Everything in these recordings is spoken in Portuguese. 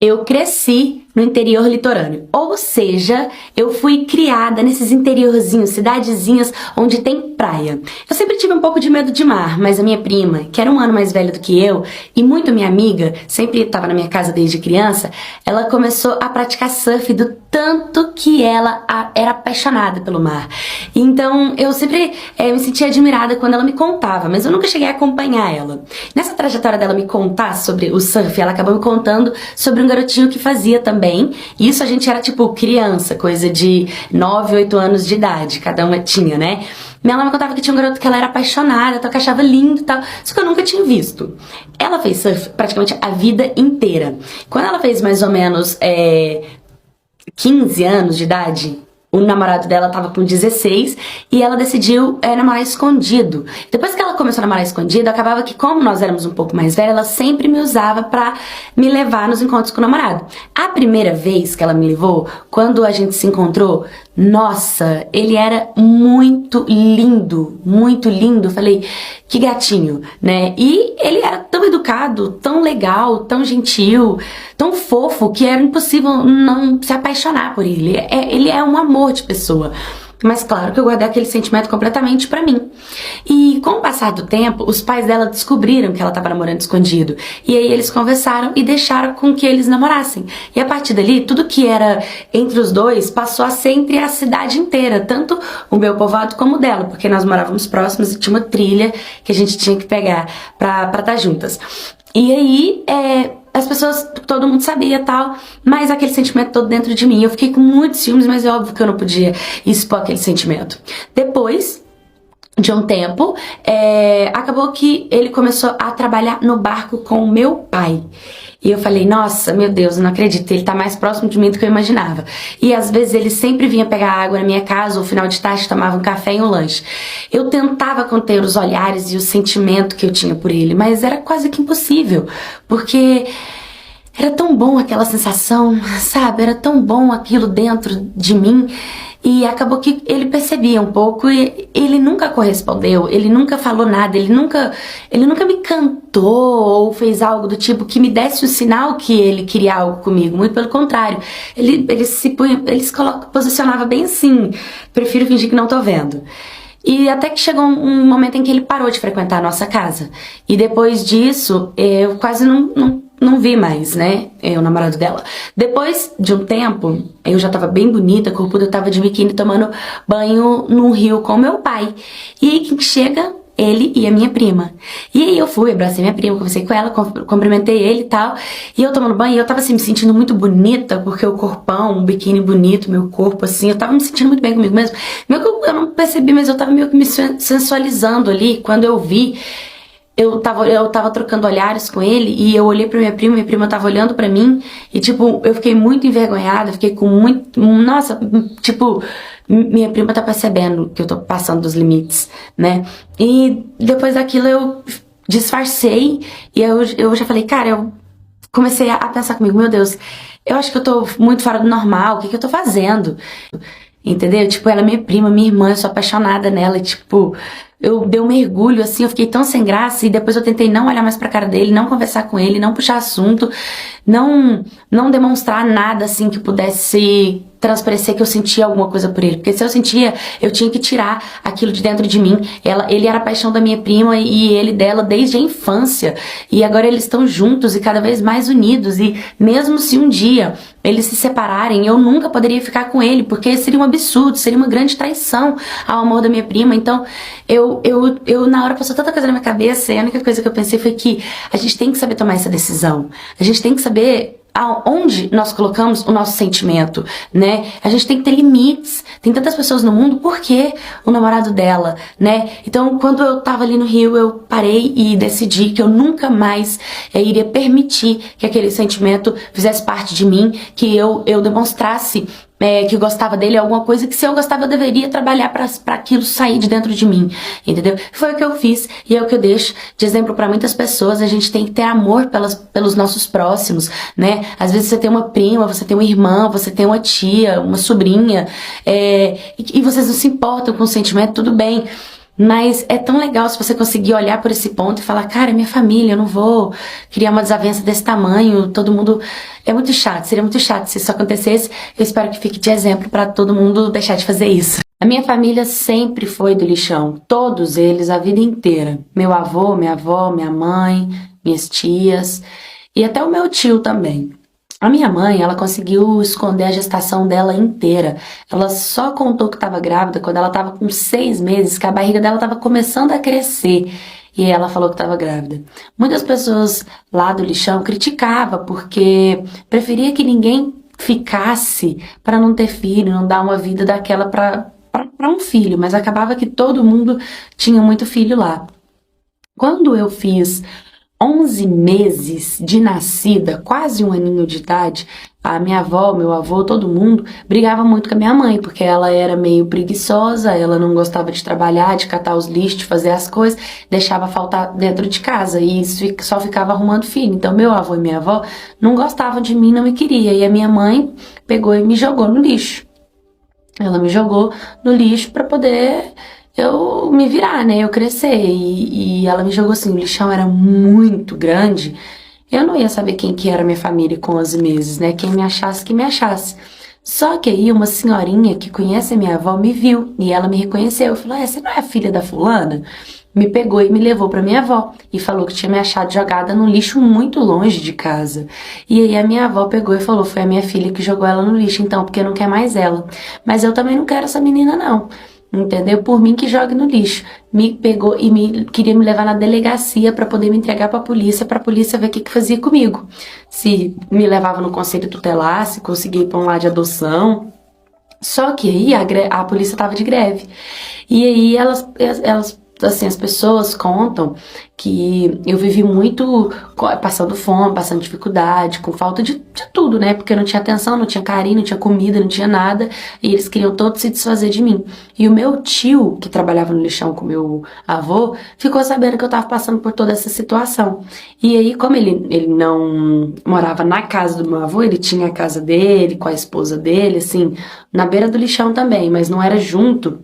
Eu cresci no interior litorâneo, ou seja, eu fui criada nesses interiorzinhos, cidadezinhas onde tem praia. Eu sempre tive um pouco de medo de mar, mas a minha prima, que era um ano mais velha do que eu, e muito minha amiga, sempre estava na minha casa desde criança, ela começou a praticar surf do tanto que ela era apaixonada pelo mar. Então eu sempre me sentia admirada quando ela me contava, mas eu nunca cheguei a acompanhar ela. Nessa trajetória dela me contar sobre o surf, ela acabou me contando sobre um garotinho que fazia também. E isso a gente era tipo criança, coisa de 9, 8 anos de idade, cada uma tinha, né? Minha mãe me contava que tinha um garoto que ela era apaixonada, que achava lindo e tal, só que eu nunca tinha visto. Ela fez surf praticamente a vida inteira. Quando ela fez mais ou menos 15 anos de idade, o namorado dela tava com 16 e ela decidiu namorar escondido. Depois que ela começou a namorar escondido, acabava que, como nós éramos um pouco mais velhas, ela sempre me usava pra me levar nos encontros com o namorado. A primeira vez que ela me levou, quando a gente se encontrou, nossa, ele era muito lindo, muito lindo. Eu falei, que gatinho, né? E ele era tão educado, tão legal, tão gentil, tão fofo, que era impossível não se apaixonar por ele. Ele é um amor de pessoa. Mas claro que eu guardei aquele sentimento completamente pra mim. E com o passar do tempo, os pais dela descobriram que ela estava namorando escondido. E aí eles conversaram e deixaram com que eles namorassem. E a partir dali, tudo que era entre os dois passou a ser entre a cidade inteira. Tanto o meu povoado como o dela. Porque nós morávamos próximos e tinha uma trilha que a gente tinha que pegar pra estar juntas. E aí, as pessoas, todo mundo sabia e tal, mas aquele sentimento todo dentro de mim. Eu fiquei com muitos ciúmes, mas é óbvio que eu não podia expor aquele sentimento. Depois de um tempo, acabou que ele começou a trabalhar no barco com o meu pai. E eu falei, nossa, meu Deus, eu não acredito, ele tá mais próximo de mim do que eu imaginava. E às vezes ele sempre vinha pegar água na minha casa, ou final de tarde tomava um café e um lanche. Eu tentava conter os olhares e o sentimento que eu tinha por ele, mas era quase que impossível, porque era tão bom aquela sensação, sabe? Era tão bom aquilo dentro de mim. E acabou que ele percebia um pouco e ele nunca correspondeu, ele nunca falou nada, ele nunca me cantou ou fez algo do tipo que me desse o sinal que ele queria algo comigo. Muito pelo contrário, ele se posicionava bem assim, prefiro fingir que não tô vendo. E até que chegou um momento em que ele parou de frequentar a nossa casa. E depois disso, eu quase não vi mais, né, o namorado dela. Depois de um tempo, eu já tava bem bonita, corpuda, eu tava de biquíni tomando banho num rio com meu pai. E aí que chega ele e a minha prima. E aí eu fui, abracei minha prima, conversei com ela, cumprimentei ele e tal. E eu tomando banho, eu tava assim, me sentindo muito bonita, porque o corpão, um biquíni bonito, meu corpo assim, eu tava me sentindo muito bem comigo mesmo. Meio que eu não percebi, mas eu tava meio que me sensualizando ali, quando eu vi. Eu tava trocando olhares com ele e eu olhei pra minha prima tava olhando pra mim e, tipo, eu fiquei muito envergonhada, fiquei com muito... Nossa, tipo, minha prima tá percebendo que eu tô passando dos limites, né? E depois daquilo eu disfarcei e eu já falei, cara, eu comecei a pensar comigo, meu Deus, eu acho que eu tô muito fora do normal, o que eu tô fazendo? Entendeu? Tipo, ela é minha prima, minha irmã, eu sou apaixonada nela, e, tipo... Eu dei um mergulho, assim, eu fiquei tão sem graça e depois eu tentei não olhar mais pra cara dele, não conversar com ele, não puxar assunto, não demonstrar nada, assim, que pudesse transparecer que eu sentia alguma coisa por ele. Porque se eu sentia, eu tinha que tirar aquilo de dentro de mim. Ele era a paixão da minha prima e ele dela desde a infância. E agora eles estão juntos e cada vez mais unidos. E mesmo se um dia eles se separarem, eu nunca poderia ficar com ele, porque seria um absurdo, seria uma grande traição ao amor da minha prima. Então, eu na hora passou tanta coisa na minha cabeça e a única coisa que eu pensei foi que a gente tem que saber tomar essa decisão. A gente tem que saber aonde nós colocamos o nosso sentimento, né? A gente tem que ter limites. Tem tantas pessoas no mundo, por que o namorado dela, né? Então, quando eu tava ali no Rio, eu parei e decidi que eu nunca mais iria permitir que aquele sentimento fizesse parte de mim, que eu demonstrasse que eu gostava dele, alguma coisa que se eu gostava eu deveria trabalhar pra aquilo sair de dentro de mim, entendeu? Foi o que eu fiz e é o que eu deixo de exemplo pra muitas pessoas. A gente tem que ter amor pelos nossos próximos, né? Às vezes você tem uma prima, você tem uma irmã, você tem uma tia, uma sobrinha, e vocês não se importam com o sentimento, tudo bem. Mas é tão legal se você conseguir olhar por esse ponto e falar, cara, é minha família, eu não vou criar uma desavença desse tamanho, todo mundo... É muito chato, seria muito chato se isso acontecesse. Eu espero que fique de exemplo pra todo mundo deixar de fazer isso. A minha família sempre foi do lixão, todos eles, a vida inteira. Meu avô, minha avó, minha mãe, minhas tias e até o meu tio também. A minha mãe, ela conseguiu esconder a gestação dela inteira. Ela só contou que estava grávida quando ela estava com 6 meses, que a barriga dela estava começando a crescer. E ela falou que estava grávida. Muitas pessoas lá do lixão criticavam porque preferia que ninguém ficasse para não ter filho, não dar uma vida daquela para um filho, mas acabava que todo mundo tinha muito filho lá. Quando eu fiz 11 meses de nascida, quase um aninho de idade, a minha avó, meu avô, todo mundo brigava muito com a minha mãe, porque ela era meio preguiçosa, ela não gostava de trabalhar, de catar os lixos, de fazer as coisas, deixava faltar dentro de casa e isso só ficava arrumando filho. Então meu avô e minha avó não gostavam de mim, não me queria, e a minha mãe pegou e me jogou no lixo. Ela me jogou no lixo pra poder eu me virar, né? Eu crescer. E ela me jogou assim, o lixão era muito grande. Eu não ia saber quem que era minha família com 11 meses, né? Quem me achasse, que me achasse. Só que aí uma senhorinha que conhece a minha avó me viu e ela me reconheceu. Falou, você não é a filha da fulana? Me pegou e me levou pra minha avó e falou que tinha me achado jogada num lixo muito longe de casa. E aí a minha avó pegou e falou, foi a minha filha que jogou ela no lixo, então, porque não quer mais ela. Mas eu também não quero essa menina, não. Entendeu? Por mim que jogue no lixo. Me pegou e queria me levar na delegacia pra poder me entregar pra polícia ver o que fazia comigo. Se me levava no conselho tutelar, se conseguia ir pra um lar de adoção. Só que aí a polícia tava de greve. E aí elas assim, as pessoas contam que eu vivi muito passando fome, passando dificuldade, com falta de tudo, né? Porque eu não tinha atenção, não tinha carinho, não tinha comida, não tinha nada. E eles queriam todos se desfazer de mim. E o meu tio, que trabalhava no lixão com meu avô, ficou sabendo que eu tava passando por toda essa situação. E aí, como ele não morava na casa do meu avô, ele tinha a casa dele, com a esposa dele, assim, na beira do lixão também, mas não era junto.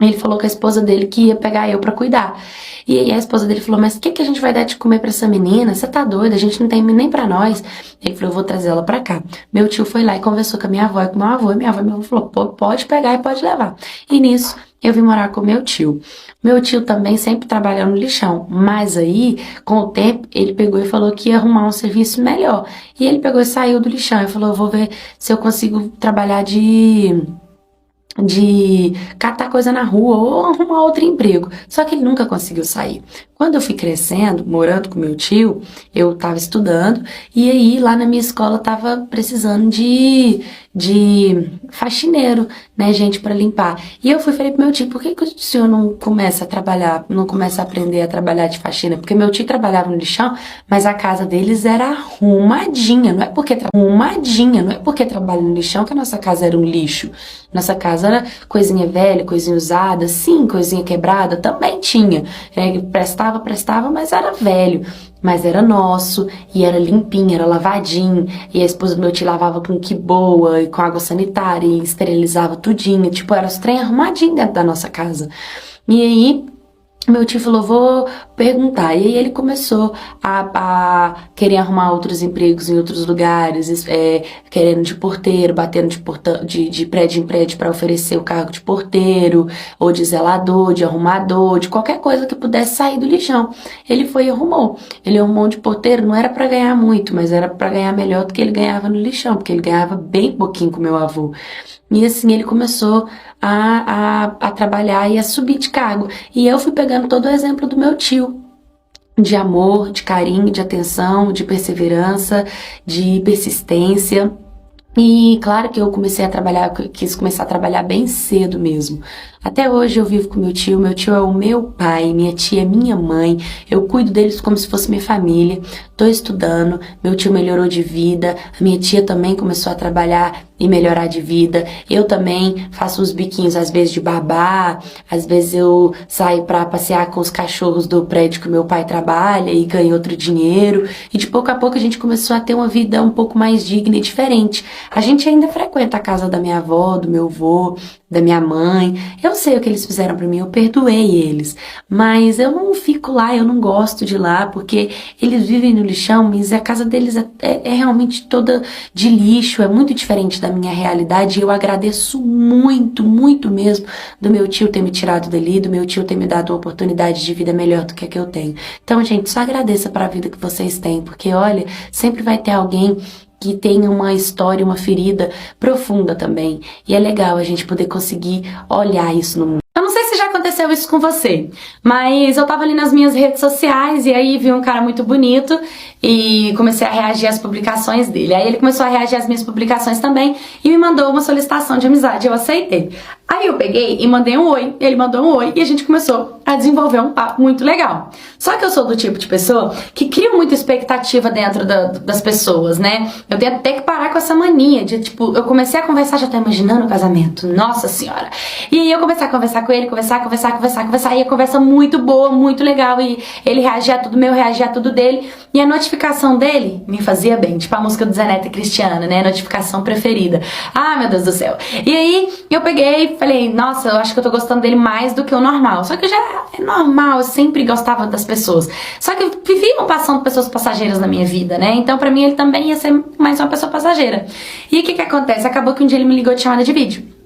Ele falou com a esposa dele que ia pegar eu pra cuidar. E aí a esposa dele falou, mas o que a gente vai dar de comer pra essa menina? Você tá doida? A gente não tem nem pra nós. Ele falou, eu vou trazer ela pra cá. Meu tio foi lá e conversou com a minha avó e com o meu avô. E minha avó falou, pode pegar e pode levar. E nisso eu vim morar com meu tio. Meu tio também sempre trabalhou no lixão. Mas aí, com o tempo, ele pegou e falou que ia arrumar um serviço melhor. E ele pegou e saiu do lixão. Ele falou, eu vou ver se eu consigo trabalhar de catar coisa na rua ou arrumar outro emprego. Só que ele nunca conseguiu sair. Quando eu fui crescendo, morando com meu tio, eu tava estudando e aí lá na minha escola tava precisando de faxineiro, né, gente pra limpar. E eu falei pro meu tio, por que o senhor não começa a trabalhar, não começa a aprender a trabalhar de faxina? Porque meu tio trabalhava no lixão, mas a casa deles era arrumadinha, não é porque trabalha no lixão que a nossa casa era um lixo. Nossa casa era coisinha velha, coisinha usada, sim, coisinha quebrada, também tinha. Prestava, mas era velho. Mas era nosso, e era limpinho, era lavadinho, e a esposa do meu tio lavava com que boa, e com água sanitária, e esterilizava tudinho, tipo, era os trem arrumadinho dentro da nossa casa. E aí, meu tio falou, vou perguntar. E aí ele começou a querer arrumar outros empregos em outros lugares, querendo de porteiro, batendo de prédio em prédio para oferecer o cargo de porteiro, ou de zelador, de arrumador, de qualquer coisa que pudesse sair do lixão. Ele foi e arrumou. Ele arrumou de porteiro, não era para ganhar muito, mas era para ganhar melhor do que ele ganhava no lixão, porque ele ganhava bem pouquinho com meu avô. E assim ele começou a trabalhar e a subir de cargo. E eu fui pegando todo o exemplo do meu tio. De amor, de carinho, de atenção, de perseverança, de persistência. E claro que eu quis começar a trabalhar bem cedo mesmo. Até hoje eu vivo com meu tio é o meu pai, minha tia é minha mãe, eu cuido deles como se fosse minha família, tô estudando, meu tio melhorou de vida, a minha tia também começou a trabalhar e melhorar de vida, eu também faço uns biquinhos às vezes de babá, às vezes eu saio pra passear com os cachorros do prédio que meu pai trabalha e ganho outro dinheiro, e de pouco a pouco a gente começou a ter uma vida um pouco mais digna e diferente. A gente ainda frequenta a casa da minha avó, do meu avô, da minha mãe. Eu sei o que eles fizeram pra mim, eu perdoei eles. Mas eu não fico lá, eu não gosto de ir lá, porque eles vivem no lixão, mas a casa deles é realmente toda de lixo, é muito diferente da minha realidade. E eu agradeço muito, muito mesmo do meu tio ter me tirado dali, do meu tio ter me dado uma oportunidade de vida melhor do que a que eu tenho. Então, gente, só agradeça para a vida que vocês têm, porque olha, sempre vai ter alguém que tem uma história, uma ferida profunda também. E é legal a gente poder conseguir olhar isso no mundo. Eu não sei se já aconteceu isso com você, mas eu tava ali nas minhas redes sociais e aí vi um cara muito bonito e comecei a reagir às publicações dele. Aí ele começou a reagir às minhas publicações também e me mandou uma solicitação de amizade, eu aceitei. Aí eu peguei e mandei um oi, ele mandou um oi e a gente começou a desenvolver um papo muito legal. Só que eu sou do tipo de pessoa que cria muita expectativa dentro das pessoas, né? Eu tenho até que parar com essa mania de, tipo, eu comecei a conversar, já tô imaginando o casamento, nossa senhora. E aí eu comecei a conversar com ele, conversar, e a conversa muito boa, muito legal, e ele reagia a tudo meu, reagia a tudo dele, e a notificação dele me fazia bem, tipo a música do Zé Neto e Cristiano, né? Notificação preferida. Ah, meu Deus do céu. E aí eu peguei, falei, nossa, eu acho que eu tô gostando dele mais do que o normal. Só que já é normal, eu sempre gostava das pessoas. Só que viviam passando pessoas passageiras na minha vida, né? Então pra mim ele também ia ser mais uma pessoa passageira. E o que que acontece? Acabou que um dia ele me ligou de chamada de vídeo.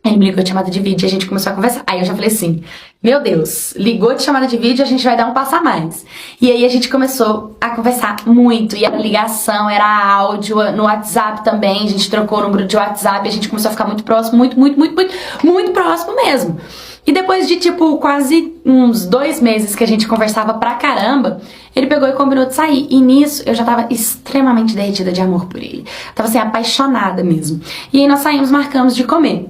Ele me ligou de chamada de vídeo e a gente começou a conversar. Aí eu já falei assim, meu Deus, ligou de chamada de vídeo, a gente vai dar um passo a mais. E aí a gente começou a conversar muito, e a ligação era áudio, no WhatsApp também, a gente trocou o número de WhatsApp, e a gente começou a ficar muito próximo, muito próximo mesmo. E depois de, tipo, quase uns 2 meses que a gente conversava pra caramba, ele pegou e combinou de sair. E nisso, eu já tava extremamente derretida de amor por ele. Tava, assim, apaixonada mesmo. E aí nós saímos, marcamos de comer.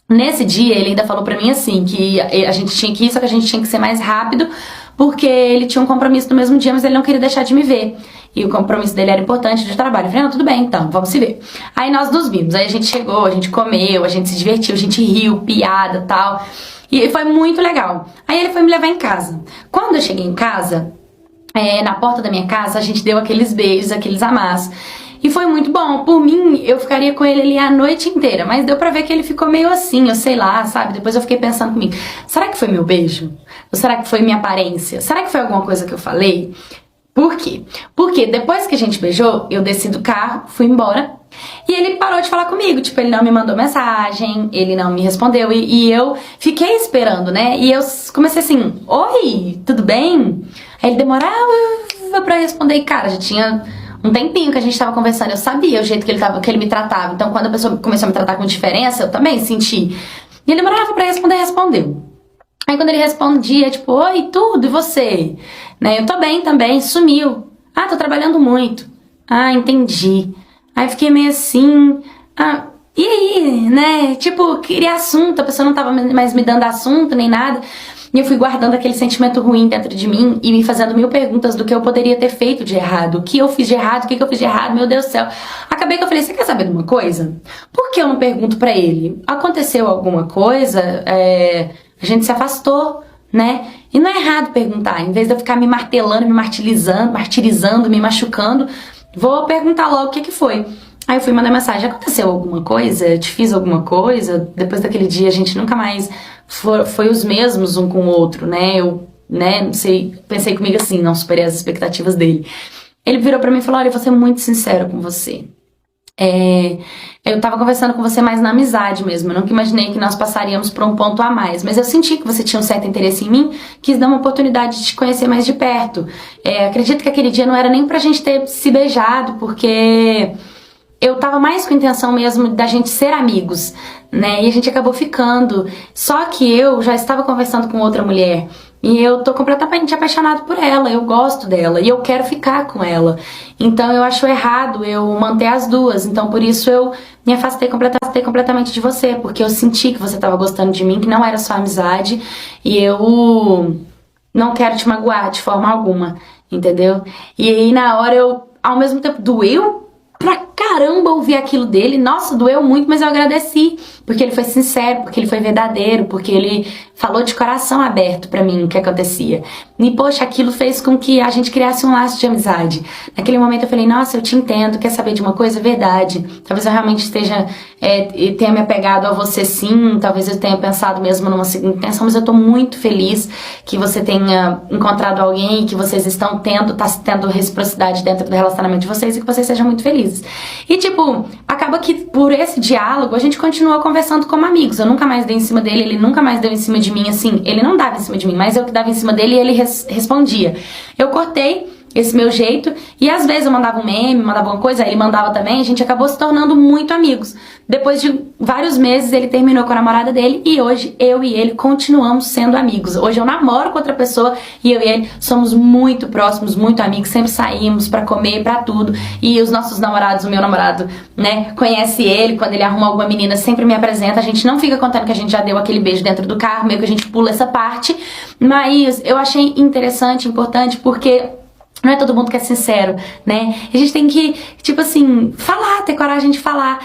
Nesse dia, ele ainda falou pra mim assim, que a gente tinha que ir, só que a gente tinha que ser mais rápido, porque ele tinha um compromisso no mesmo dia, mas ele não queria deixar de me ver. E o compromisso dele era importante de trabalho. Eu falei, não, tudo bem, então, vamos se ver. Aí nós nos vimos, aí a gente chegou, a gente comeu, a gente se divertiu, a gente riu, piada e tal. E foi muito legal. Aí ele foi me levar em casa. Quando eu cheguei em casa, na porta da minha casa, a gente deu aqueles beijos, aqueles amassos. E foi muito bom. Por mim, eu ficaria com ele ali a noite inteira. Mas deu pra ver que ele ficou meio assim, eu sei lá, sabe? Depois eu fiquei pensando comigo, será que foi meu beijo? Ou será que foi minha aparência? Será que foi alguma coisa que eu falei? Por quê? Porque depois que a gente beijou, eu desci do carro, fui embora. E ele parou de falar comigo, tipo, ele não me mandou mensagem, ele não me respondeu. E eu fiquei esperando, né? E eu comecei assim, oi, tudo bem? Aí ele demorava pra responder. E cara, já tinha um tempinho que a gente tava conversando, eu sabia o jeito que ele me tratava. Então quando a pessoa começou a me tratar com diferença, eu também senti. E ele demorava pra responder, respondeu. Aí quando ele respondia, tipo, oi, tudo, e você? Né, eu tô bem também, sumiu. Ah, tô trabalhando muito. Ah, entendi. Aí fiquei meio assim, e aí, né? Tipo, queria assunto, a pessoa não tava mais me dando assunto, nem nada. E eu fui guardando aquele sentimento ruim dentro de mim e me fazendo 1000 perguntas do que eu poderia ter feito de errado. O que eu fiz de errado, o que eu fiz de errado, meu Deus do céu. Acabei que eu falei, você quer saber de uma coisa? Por que eu não pergunto pra ele? Aconteceu alguma coisa? A gente se afastou, né? E não é errado perguntar. Em vez de eu ficar me martelando, me martirizando, me machucando, vou perguntar logo o que foi. Aí eu fui mandar mensagem, aconteceu alguma coisa? Eu te fiz alguma coisa? Depois daquele dia a gente nunca mais foi os mesmos um com o outro, né? Eu, né, não sei, pensei comigo assim, não superei as expectativas dele. Ele virou pra mim e falou, olha, eu vou ser muito sincero com você. Eu tava conversando com você mais na amizade mesmo, eu nunca imaginei que nós passaríamos por um ponto a mais, mas eu senti que você tinha um certo interesse em mim, quis dar uma oportunidade de te conhecer mais de perto. Acredito que aquele dia não era nem pra gente ter se beijado, porque eu tava mais com a intenção mesmo da gente ser amigos, né? E a gente acabou ficando. Só que eu já estava conversando com outra mulher e eu tô completamente apaixonado por ela, eu gosto dela e eu quero ficar com ela. Então eu acho errado eu manter as duas. Então por isso eu me afastei completamente de você, porque eu senti que você tava gostando de mim, que não era só amizade, e eu não quero te magoar de forma alguma, entendeu? E aí na hora eu, ao mesmo tempo, doeu pra caramba ouvir aquilo dele. Nossa, doeu muito, mas eu agradeci, porque ele foi sincero, porque ele foi verdadeiro, porque ele falou de coração aberto pra mim o que acontecia. E, poxa, aquilo fez com que a gente criasse um laço de amizade. Naquele momento eu falei, nossa, eu te entendo, quer saber de uma coisa? Verdade. Talvez eu realmente tenha me apegado a você sim, talvez eu tenha pensado mesmo numa segunda intenção, mas eu tô muito feliz que você tenha encontrado alguém, que vocês estão tendo reciprocidade dentro do relacionamento de vocês e que vocês sejam muito felizes. E, tipo, acaba que por esse diálogo a gente continua conversando como amigos. Eu nunca mais dei em cima dele, ele nunca mais deu em cima de mim, assim, ele não dava em cima de mim, mas eu que dava em cima dele e ele respondia. Eu cortei esse meu jeito, e às vezes eu mandava um meme, mandava alguma coisa, ele mandava também, a gente acabou se tornando muito amigos. Depois de vários meses ele terminou com a namorada dele e hoje eu e ele continuamos sendo amigos. Hoje eu namoro com outra pessoa e eu e ele somos muito próximos, muito amigos, sempre saímos pra comer, pra tudo. E os nossos namorados, o meu namorado, né, conhece ele, quando ele arruma alguma menina sempre me apresenta. A gente não fica contando que a gente já deu aquele beijo dentro do carro, meio que a gente pula essa parte, mas eu achei interessante, importante, porque não é todo mundo que é sincero, né? A gente tem que, tipo assim, falar, ter coragem de falar,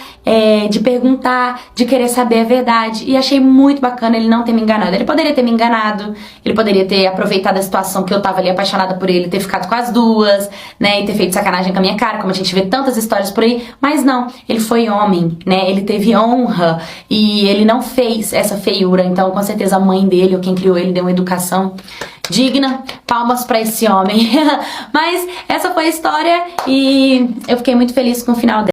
de perguntar, de querer saber a verdade. E achei muito bacana ele não ter me enganado. Ele poderia ter me enganado, ele poderia ter aproveitado a situação que eu tava ali apaixonada por ele, ter ficado com as duas, né? E ter feito sacanagem com a minha cara, como a gente vê tantas histórias por aí. Mas não, ele foi homem, né? Ele teve honra e ele não fez essa feiura. Então, com certeza, a mãe dele, ou quem criou ele, deu uma educação digna. Palmas pra esse homem. Mas essa foi a história e eu fiquei muito feliz com o final dela.